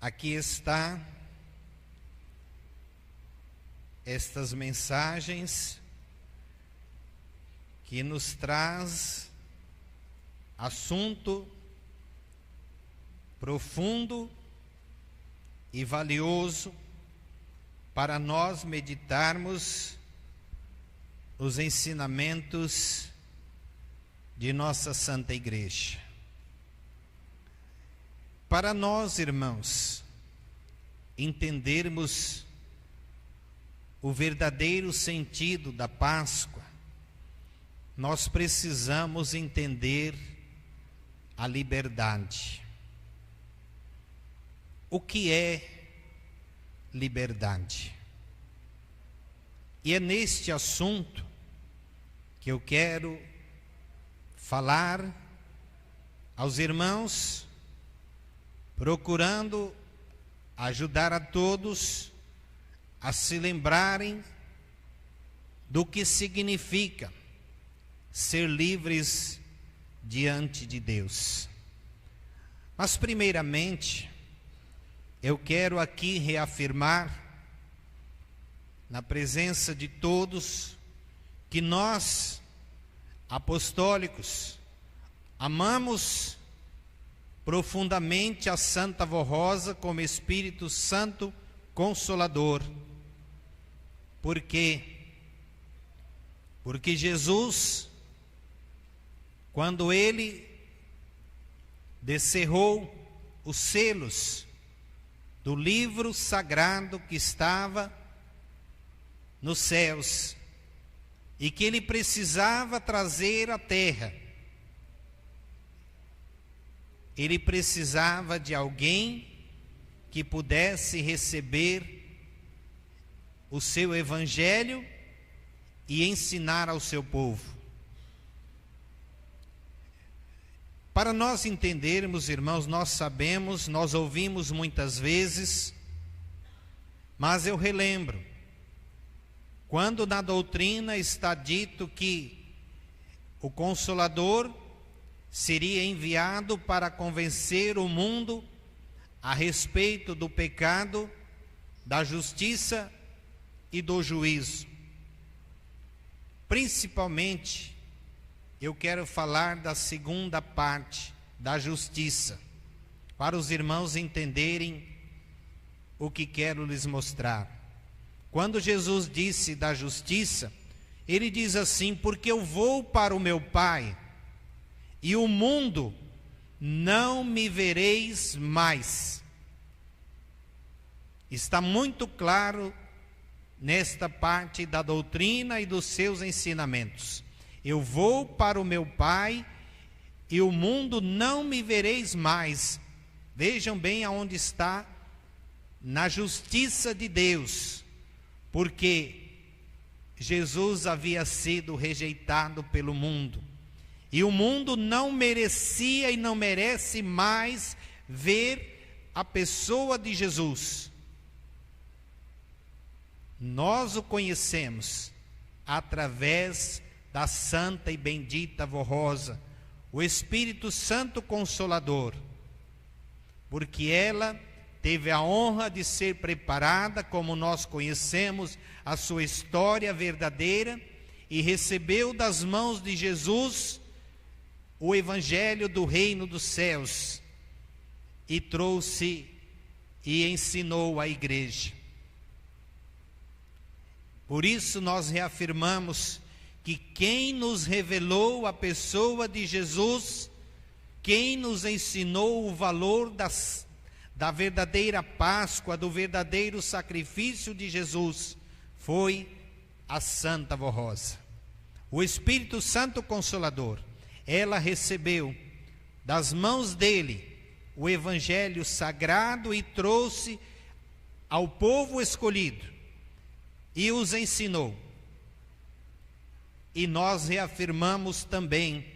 Aqui está estas mensagens que nos traz assunto profundo e valioso para nós meditarmos os ensinamentos de nossa Santa Igreja. Para nós, irmãos, entendermos o verdadeiro sentido da Páscoa, nós precisamos entender a liberdade. O que é liberdade? E é neste assunto que eu quero falar aos irmãos, procurando ajudar a todos a se lembrarem do que significa ser livres diante de Deus. Mas primeiramente, eu quero aqui reafirmar, na presença de todos, que nós, apostólicos, amamos profundamente a Santa Vó Rosa como Espírito Santo Consolador. Por quê? Porque Jesus, quando Ele descerrou os selos do livro sagrado que estava nos céus e que Ele precisava trazer à terra, Ele precisava de alguém que pudesse receber o seu evangelho e ensinar ao seu povo. Para nós entendermos, irmãos, nós sabemos, nós ouvimos muitas vezes, mas eu relembro, quando na doutrina está dito que o Consolador seria enviado para convencer o mundo a respeito do pecado, da justiça e do juízo. Principalmente, eu quero falar da segunda parte, da justiça, para os irmãos entenderem o que quero lhes mostrar. Quando Jesus disse da justiça, Ele diz assim: porque eu vou para o meu Pai, e o mundo não me vereis mais. Está muito claro nesta parte da doutrina e dos seus ensinamentos. Eu vou para o meu Pai e o mundo não me vereis mais. Vejam bem aonde está, na justiça de Deus, porque Jesus havia sido rejeitado pelo mundo. E o mundo não merecia e não merece mais ver a pessoa de Jesus. Nós o conhecemos através da santa e bendita Vó Rosa, o Espírito Santo Consolador, porque ela teve a honra de ser preparada, como nós conhecemos a sua história verdadeira, e recebeu das mãos de Jesus o Evangelho do Reino dos Céus, e trouxe e ensinou a igreja. Por isso nós reafirmamos que quem nos revelou a pessoa de Jesus, quem nos ensinou o valor da verdadeira Páscoa, do verdadeiro sacrifício de Jesus, foi a Santa Vó Rosa, o Espírito Santo Consolador. Ela recebeu das mãos dele o Evangelho sagrado e trouxe ao povo escolhido e os ensinou. E nós reafirmamos também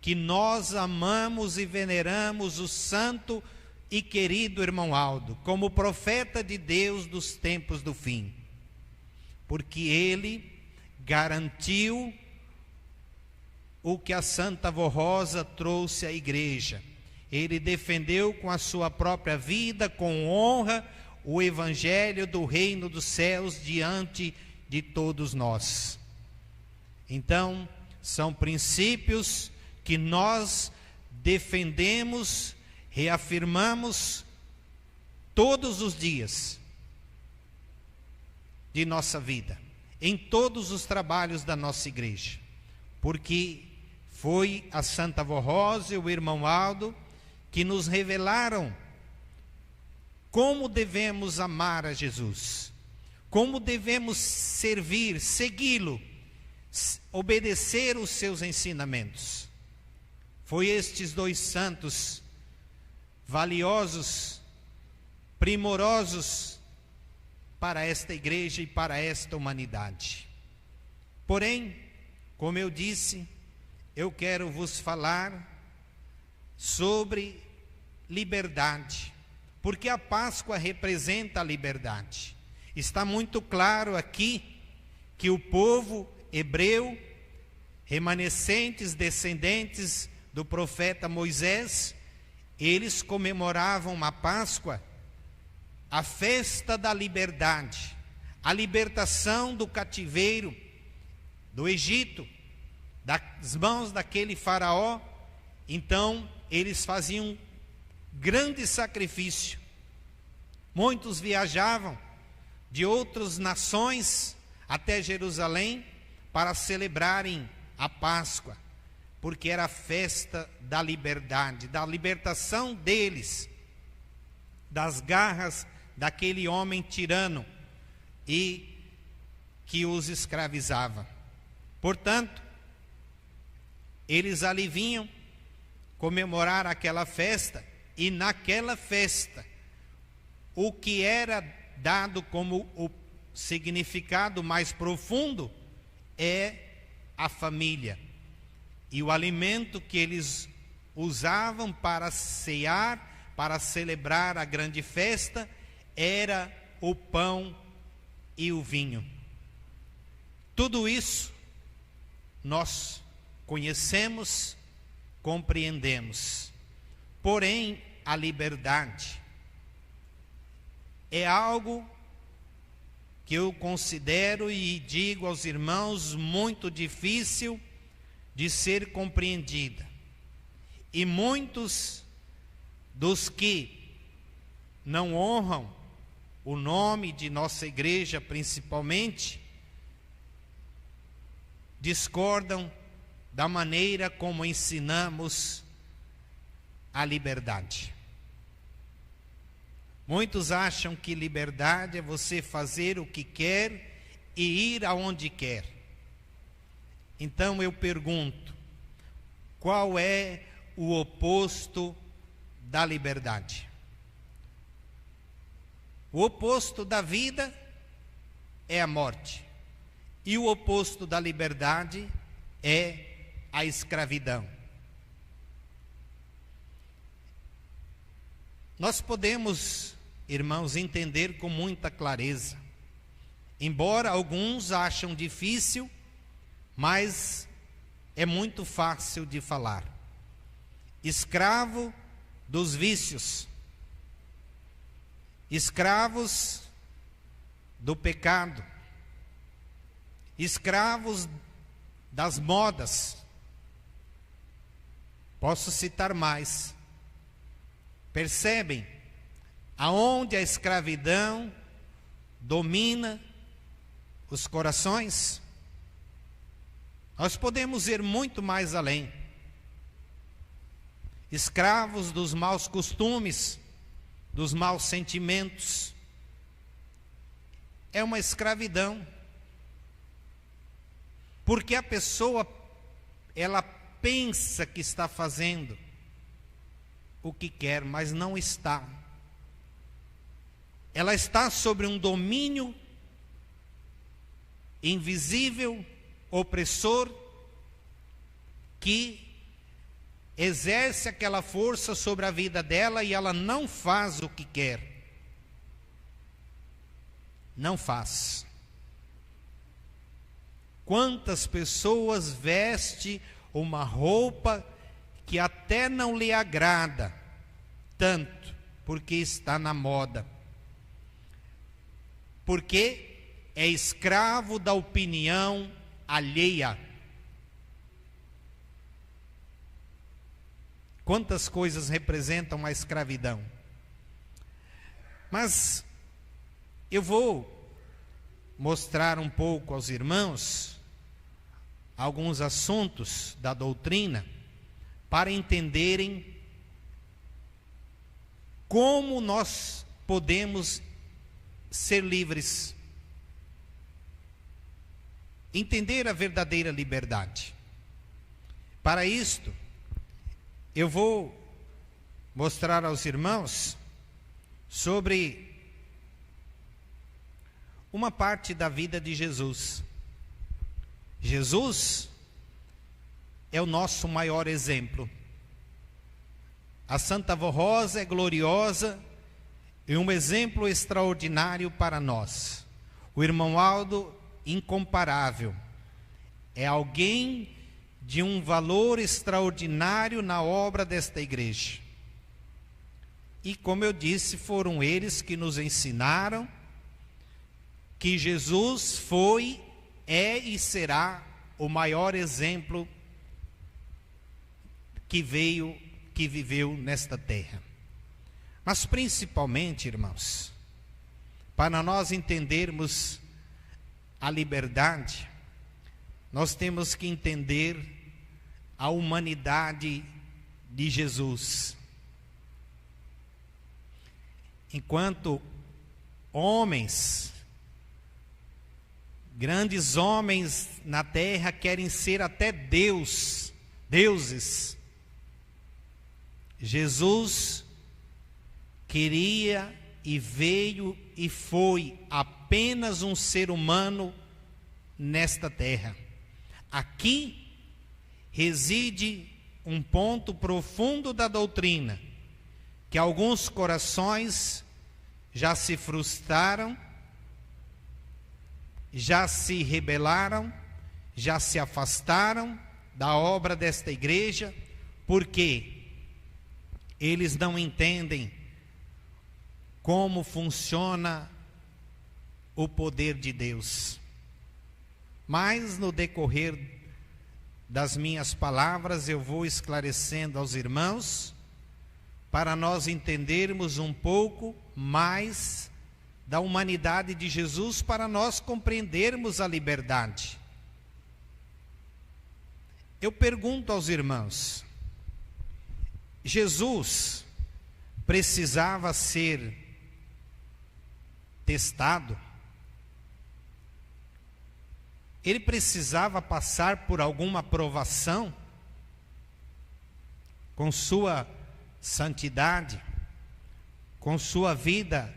que nós amamos e veneramos o santo e querido irmão Aldo como profeta de Deus dos tempos do fim, porque ele garantiu o que a Santa Vó Rosa trouxe à igreja. ele defendeu com a sua própria vida, com honra, o evangelho do reino dos céus diante de todos nós. Então, são princípios que nós defendemos, reafirmamos todos os dias de nossa vida, em todos os trabalhos da nossa igreja, porque foi a Santa Vó Rosa e o irmão Aldo que nos revelaram como devemos amar a Jesus, como devemos servir, segui-lo, obedecer os seus ensinamentos. Foi estes dois santos valiosos, primorosos para esta igreja e para esta humanidade. Porém, como eu disse, eu quero vos falar sobre liberdade, porque a Páscoa representa a liberdade. Está muito claro aqui que o povo hebreu, remanescentes, descendentes do profeta Moisés, eles comemoravam a Páscoa, a festa da liberdade, a libertação do cativeiro do Egito, das mãos daquele faraó. Então eles faziam grande sacrifício. Muitos viajavam de outras nações até Jerusalém para celebrarem a Páscoa, porque era a festa da liberdade, da libertação deles das garras daquele homem tirano e que os escravizava. Portanto, eles ali vinham comemorar aquela festa, e naquela festa o que era dado como o significado mais profundo é a família, e o alimento que eles usavam para cear, para celebrar a grande festa, era o pão e o vinho. Tudo isso nós conhecemos, compreendemos. Porém, a liberdade é algo que eu considero e digo aos irmãos muito difícil de ser compreendida. E muitos dos que não honram o nome de nossa igreja, principalmente, discordam da maneira como ensinamos a liberdade. Muitos acham que liberdade é você fazer o que quer e ir aonde quer. Então eu pergunto, qual é o oposto da liberdade? O oposto da vida é a morte, e o oposto da liberdade é a escravidão. Nós podemos, irmãos, entender com muita clareza, embora alguns acham difícil, mas é muito fácil de falar. Escravo dos vícios, escravos do pecado, escravos das modas. Posso citar mais. Percebem aonde a escravidão domina os corações? Nós podemos ir muito mais além. Escravos dos maus costumes, dos maus sentimentos. É uma escravidão. Porque a pessoa, ela pensa que está fazendo o que quer, mas não está. Ela está sobre um domínio invisível, opressor, que exerce aquela força sobre a vida dela e ela não faz o que quer. Não faz. Quantas pessoas vestem uma roupa que até não lhe agrada, tanto, porque está na moda. Porque é escravo da opinião alheia. Quantas coisas representam a escravidão? Mas eu vou mostrar um pouco aos irmãos alguns assuntos da doutrina para entenderem como nós podemos ser livres, entender a verdadeira liberdade. Para isto, eu vou mostrar aos irmãos sobre uma parte da vida de Jesus. Jesus é o nosso maior exemplo. A Santa Vó Rosa é gloriosa e um exemplo extraordinário para nós. O irmão Aldo, incomparável. É alguém de um valor extraordinário na obra desta igreja. E como eu disse, foram eles que nos ensinaram que Jesus foi, é e será o maior exemplo que viveu nesta terra. Mas principalmente, irmãos, para nós entendermos a liberdade, nós temos que entender a humanidade de Jesus. Enquanto homens, grandes homens na terra querem ser até deuses, Jesus queria e veio e foi apenas um ser humano nesta terra. Aqui reside um ponto profundo da doutrina, que alguns corações já se frustraram, já se rebelaram, já se afastaram da obra desta igreja, porque eles não entendem como funciona o poder de Deus. Mas no decorrer das minhas palavras eu vou esclarecendo aos irmãos, para nós entendermos um pouco mais da humanidade de Jesus, para nós compreendermos a liberdade. Eu pergunto aos irmãos, Jesus precisava ser testado? Ele precisava passar por alguma provação? Com sua santidade, com sua vida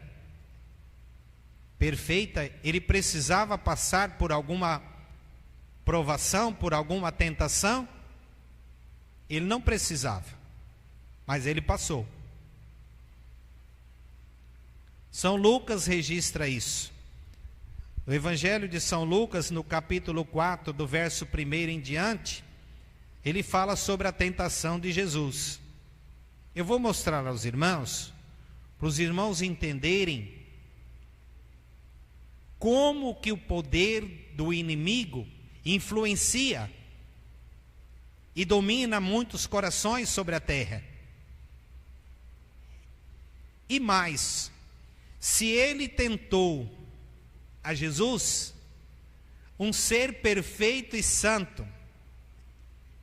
perfeita, ele precisava passar por alguma provação, por alguma tentação? Ele não precisava, mas ele passou. São Lucas registra isso. No Evangelho de São Lucas, no capítulo 4, do verso 1 em diante, ele fala sobre a tentação de Jesus. Eu vou mostrar aos irmãos, para os irmãos entenderem como que o poder do inimigo influencia e domina muitos corações sobre a terra. E mais, se ele tentou a Jesus, um ser perfeito e santo,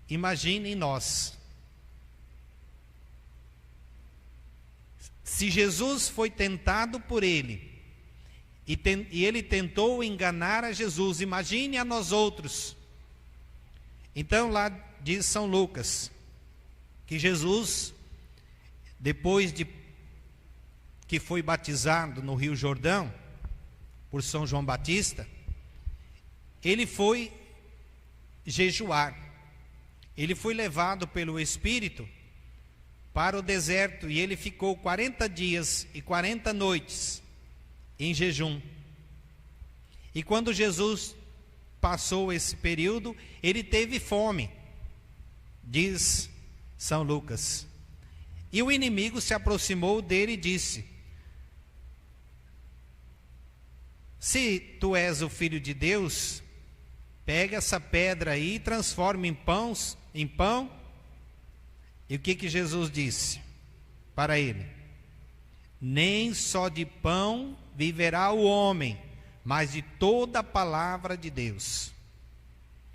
imaginem nós. Se Jesus foi tentado por ele, e ele tentou enganar a Jesus, imagine a nós outros. Então lá diz São Lucas, que Jesus, depois de que foi batizado no Rio Jordão, por São João Batista, ele foi jejuar. Ele foi levado pelo Espírito para o deserto, e ele ficou 40 dias e 40 noites em jejum. E quando Jesus passou esse período, ele teve fome, diz São Lucas. E o inimigo se aproximou dele e disse: se tu és o Filho de Deus, pega essa pedra aí e transforma em pão. E o que Jesus disse para ele? Nem só de pão viverá o homem, mas de toda a palavra de Deus.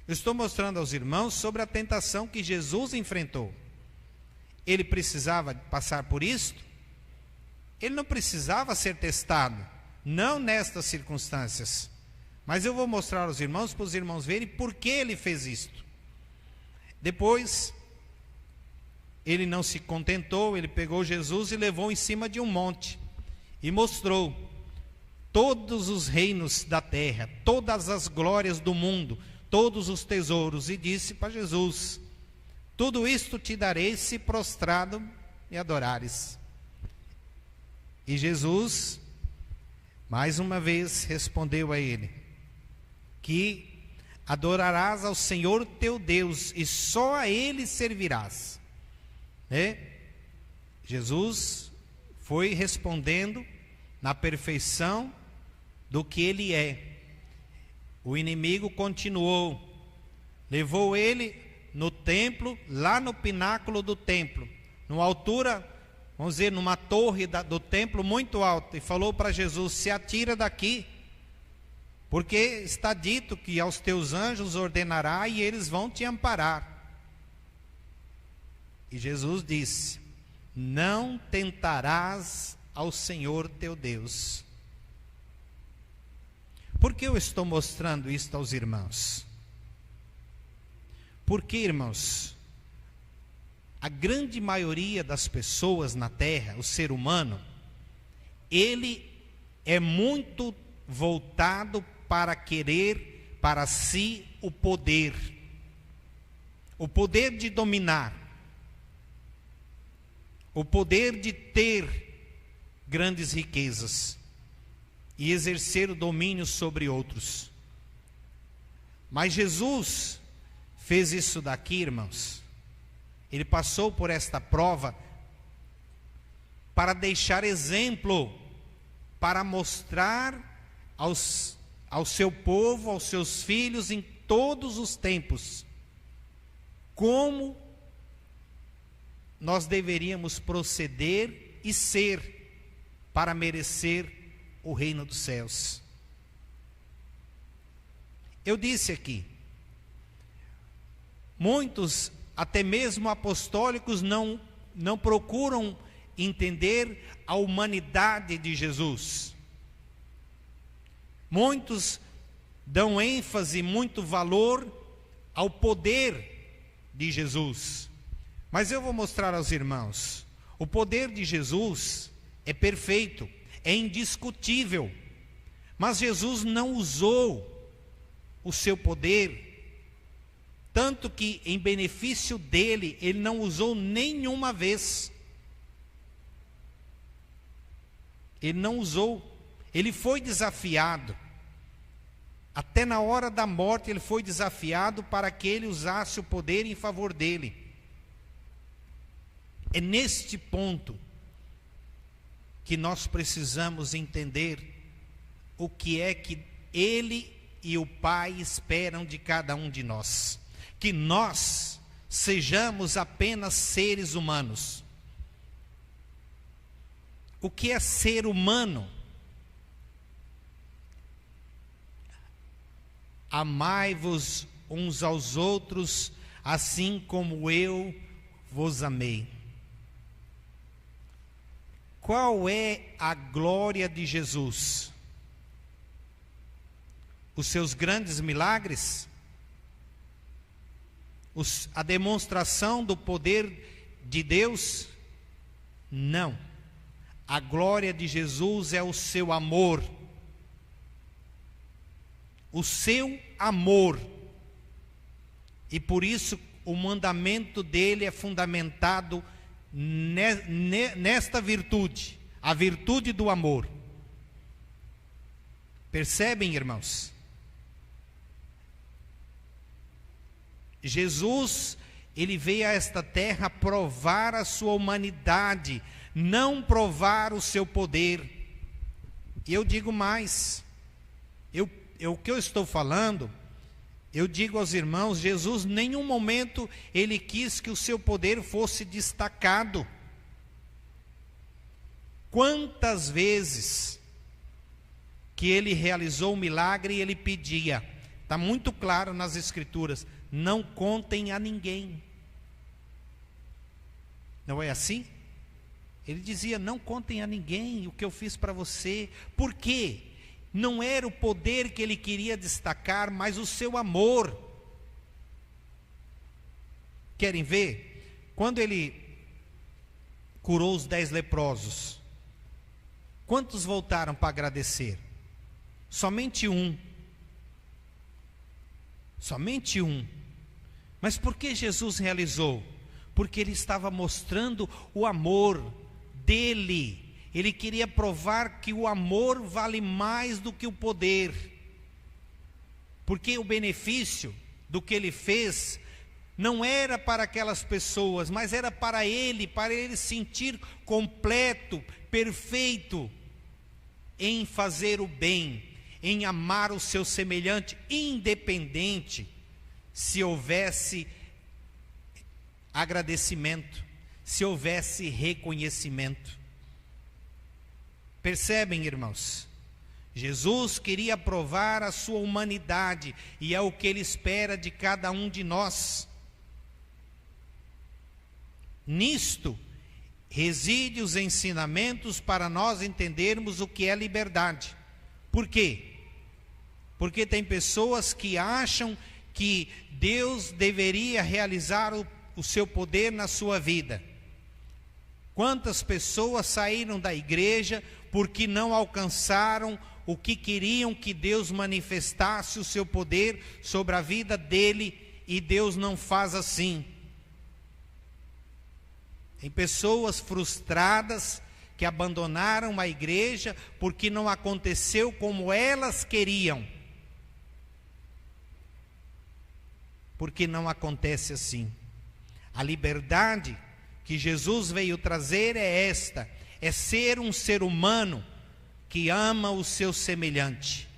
Eu estou mostrando aos irmãos sobre a tentação que Jesus enfrentou. Ele precisava passar por isto? Ele não precisava ser testado, não nestas circunstâncias. Mas eu vou mostrar aos irmãos, para os irmãos verem por que ele fez isto. Depois, ele não se contentou, ele pegou Jesus e levou em cima de um monte e mostrou todos os reinos da terra, todas as glórias do mundo, todos os tesouros, e disse para Jesus: tudo isto te darei se prostrado me adorares. E Jesus, mais uma vez, respondeu a ele que adorarás ao Senhor teu Deus e só a Ele servirás. Jesus foi respondendo na perfeição do que Ele é. O inimigo continuou, levou ele no templo, lá no pináculo do templo, numa altura, vamos dizer, numa torre do templo muito alta, e falou para Jesus: se atira daqui, porque está dito que aos teus anjos ordenará e eles vão te amparar. E Jesus disse: não tentarás ao Senhor teu Deus. Por que eu estou mostrando isto aos irmãos? Porque, irmãos, a grande maioria das pessoas na terra, o ser humano, ele é muito voltado para querer para si o poder de dominar, o poder de ter grandes riquezas e exercer o domínio sobre outros. Mas Jesus fez isso daqui, irmãos. Ele passou por esta prova para deixar exemplo, para mostrar ao seu povo, aos seus filhos em todos os tempos, como nós deveríamos proceder e ser para merecer o reino dos céus. Eu disse aqui, muitos, até mesmo apostólicos, não procuram entender a humanidade de Jesus. Muitos dão ênfase, muito valor ao poder de Jesus. Mas eu vou mostrar aos irmãos, o poder de Jesus é perfeito, é indiscutível, mas Jesus não usou o seu poder, tanto que em benefício dele, ele não usou nenhuma vez. Ele não usou, ele foi desafiado, até na hora da morte ele foi desafiado para que ele usasse o poder em favor dele. É neste ponto que nós precisamos entender o que é que Ele e o Pai esperam de cada um de nós. Que nós sejamos apenas seres humanos. O que é ser humano? Amai-vos uns aos outros, assim como eu vos amei. Qual é a glória de Jesus? Os seus grandes milagres? A demonstração do poder de Deus? Não. A glória de Jesus é o seu amor. O seu amor. E por isso o mandamento dele é fundamentado nesta virtude, a virtude do amor. Percebem, irmãos? Jesus, Ele veio a esta terra provar a sua humanidade, não provar o seu poder. E eu digo mais, o que eu estou falando, eu digo aos irmãos, Jesus em nenhum momento ele quis que o seu poder fosse destacado. Quantas vezes que ele realizou um milagre e ele pedia, está muito claro nas escrituras, não contem a ninguém. Não é assim? Ele dizia, não contem a ninguém o que eu fiz para você. Por quê? Não era o poder que ele queria destacar, mas o seu amor. Querem ver? Quando ele curou os 10 leprosos, quantos voltaram para agradecer? Somente um. Somente um. Mas por que Jesus realizou? Porque ele estava mostrando o amor dele. Ele queria provar que o amor vale mais do que o poder. Porque o benefício do que ele fez não era para aquelas pessoas, mas era para ele sentir completo, perfeito em fazer o bem, em amar o seu semelhante, independente se houvesse agradecimento, se houvesse reconhecimento. Percebem, irmãos? Jesus queria provar a sua humanidade, e é o que ele espera de cada um de nós. Nisto reside os ensinamentos para nós entendermos o que é liberdade. Por quê? Porque tem pessoas que acham que Deus deveria realizar o seu poder na sua vida. Quantas pessoas saíram da igreja porque não alcançaram o que queriam que Deus manifestasse o seu poder sobre a vida dele, e Deus não faz assim. Tem pessoas frustradas que abandonaram a igreja porque não aconteceu como elas queriam. Porque não acontece assim. A liberdade que Jesus veio trazer é esta: é ser um ser humano que ama o seu semelhante,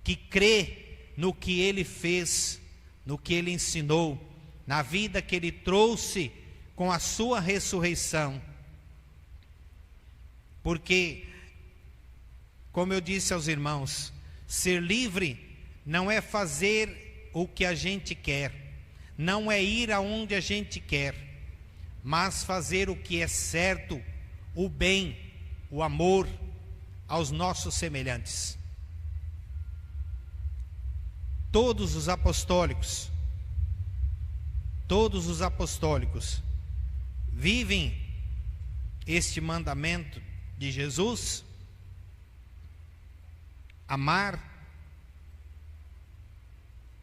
que crê no que ele fez, no que ele ensinou, na vida que ele trouxe com a sua ressurreição. Porque, como eu disse aos irmãos, ser livre não é fazer o que a gente quer, não é ir aonde a gente quer, mas fazer o que é certo, o bem, o amor aos nossos semelhantes. Todos os apostólicos vivem este mandamento de Jesus: amar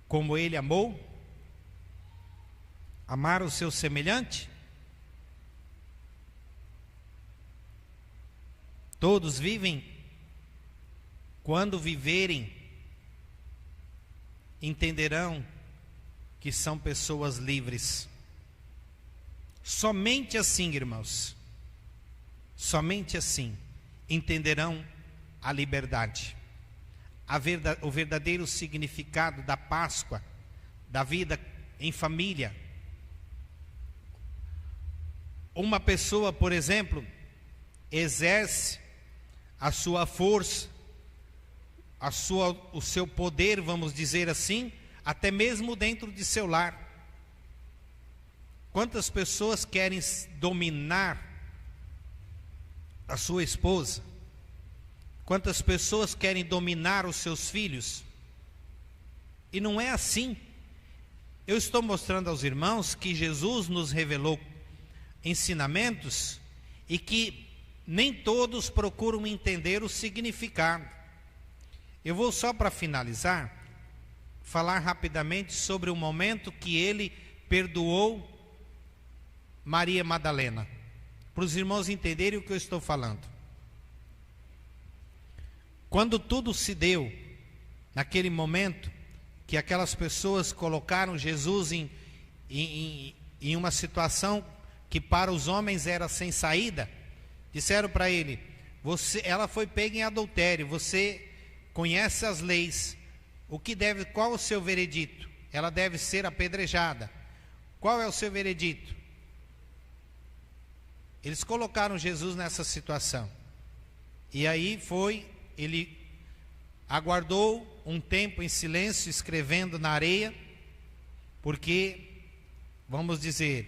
como ele amou, amar o seu semelhante. Todos vivem. Quando viverem, entenderão que são pessoas livres. Somente assim, irmãos, somente assim entenderão a liberdade, o verdadeiro significado da Páscoa, da vida em família. Uma pessoa, por exemplo, exerce a sua força, o seu poder, vamos dizer assim, até mesmo dentro de seu lar. Quantas pessoas querem dominar a sua esposa? Quantas pessoas querem dominar os seus filhos? E não é assim. Eu estou mostrando aos irmãos que Jesus nos revelou ensinamentos e que nem todos procuram entender o significado. Eu vou, só para finalizar, falar rapidamente sobre o momento que ele perdoou Maria Madalena, para os irmãos entenderem o que eu estou falando. Quando tudo se deu, naquele momento que aquelas pessoas colocaram Jesus em uma situação que para os homens era sem saída, disseram para ele: ela foi pega em adultério, você conhece as leis, qual o seu veredito? Ela deve ser apedrejada. Qual é o seu veredito? Eles colocaram Jesus nessa situação. E aí ele aguardou um tempo em silêncio, escrevendo na areia, porque, vamos dizer,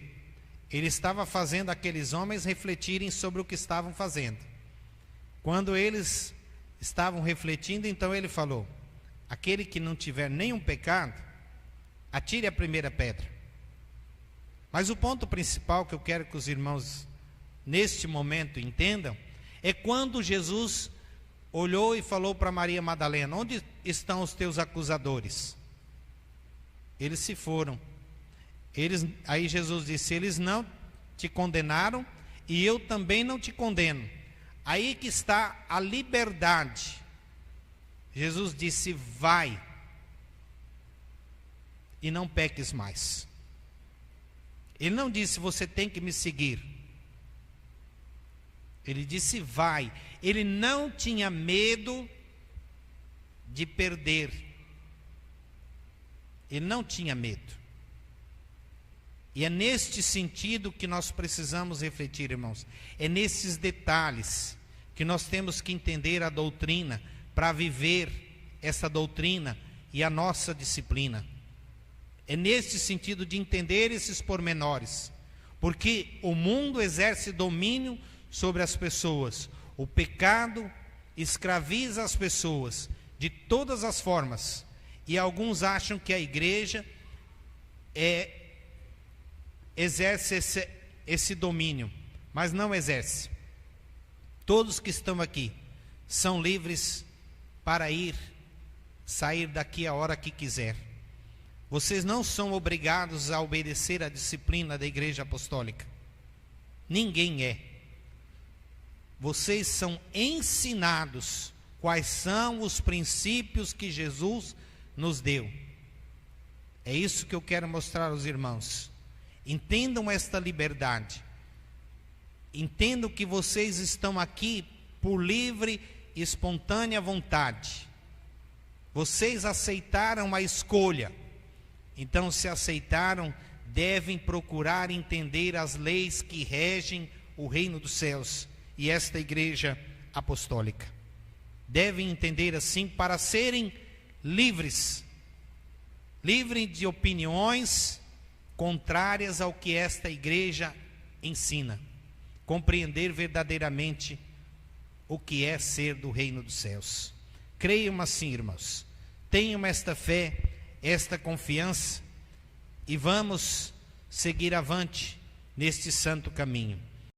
ele estava fazendo aqueles homens refletirem sobre o que estavam fazendo. Quando eles estavam refletindo, então ele falou: aquele que não tiver nenhum pecado, atire a primeira pedra. Mas o ponto principal que eu quero que os irmãos neste momento entendam é quando Jesus olhou e falou para Maria Madalena: onde estão os teus acusadores? Eles se foram. Aí Jesus disse: eles não te condenaram e eu também não te condeno. Aí que está a liberdade. Jesus disse: vai e não peques mais. Ele não disse: você tem que me seguir. Ele disse: vai. Ele não tinha medo de perder. Ele não tinha medo. E é neste sentido que nós precisamos refletir, irmãos. É nesses detalhes que nós temos que entender a doutrina, para viver essa doutrina e a nossa disciplina. É nesse sentido de entender esses pormenores, porque o mundo exerce domínio sobre as pessoas. O pecado escraviza as pessoas de todas as formas, e alguns acham que a igreja exerce esse domínio, mas não exerce. Todos que estão aqui são livres para sair daqui a hora que quiser. Vocês não são obrigados a obedecer à disciplina da Igreja Apostólica. Ninguém é. Vocês são ensinados quais são os princípios que Jesus nos deu. É isso que eu quero mostrar aos irmãos. Entendam esta liberdade. Entendam que vocês estão aqui por livre e espontânea vontade. Vocês aceitaram a escolha. Então, se aceitaram, devem procurar entender as leis que regem o reino dos céus e esta igreja apostólica. Devem entender assim para serem livres de opiniões contrárias ao que esta igreja ensina. Compreender verdadeiramente o que é ser do reino dos céus. Creiam assim, irmãos. Tenham esta fé, esta confiança, e vamos seguir avante neste santo caminho.